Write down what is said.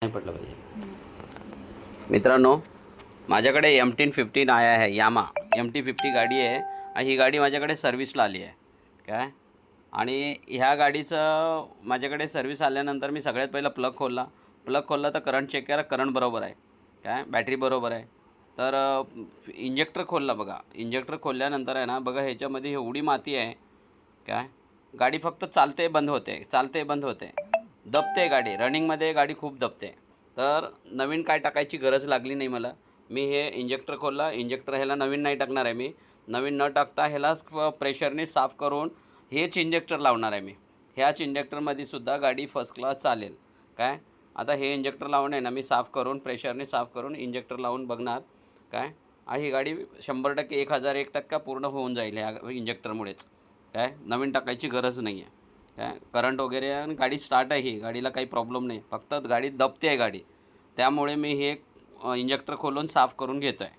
नाही पडलं पाहिजे. मित्रांनो, माझ्याकडे MT-15 आया आहे. यामा MT-50 गाडी आहे आणि ही गाडी माझ्याकडे सर्व्हिसला आली आहे काय. आणि ह्या गाडीचं माझ्याकडे सर्व्हिस आल्यानंतर मी सगळ्यात पहिला प्लग खोलला तर करंट चेक केला. करंट बरोबर आहे काय, बॅटरी बरोबर आहे. तर इंजेक्टर खोलला बघा. इंजेक्टर खोलल्यानंतर आहे ना बघा, ह्याच्यामध्ये एवढी माती आहे काय. गाडी फक्त चालते बंद होते, दबते गाडी. रनिंगमध्ये गाडी खूप दबते. तर नवीन काय टाकायची गरज लागली नाही मला. मी हे इंजेक्टर खोलला. इंजेक्टर ह्याला नवीन नाही टाकणार आहे मी. नवीन न टाकता ह्यालाच प्रेशरने साफ करून हेच इंजेक्टर लावणार आहे मी. ह्याच इंजेक्टरमध्ये सुद्धा गाडी फर्स्ट क्लास चालेल काय. आता हे इंजेक्टर लावून आहे ना मी साफ करून, प्रेशरने साफ करून इंजेक्टर लावून बघणार काय. ही गाडी 100% 1001% पूर्ण होऊन जाईल ह्या इंजेक्टरमुळेच काय. नवीन टाकायची गरज नाही आहे काय. करंट वगैरे आणि गाडी स्टार्ट आहे. ही गाडीला काही प्रॉब्लेम नाही, फक्त गाडी दबते आहे गाडी. त्यामुळे मी हे इंजेक्टर खोलून साफ करून घेतो आहे.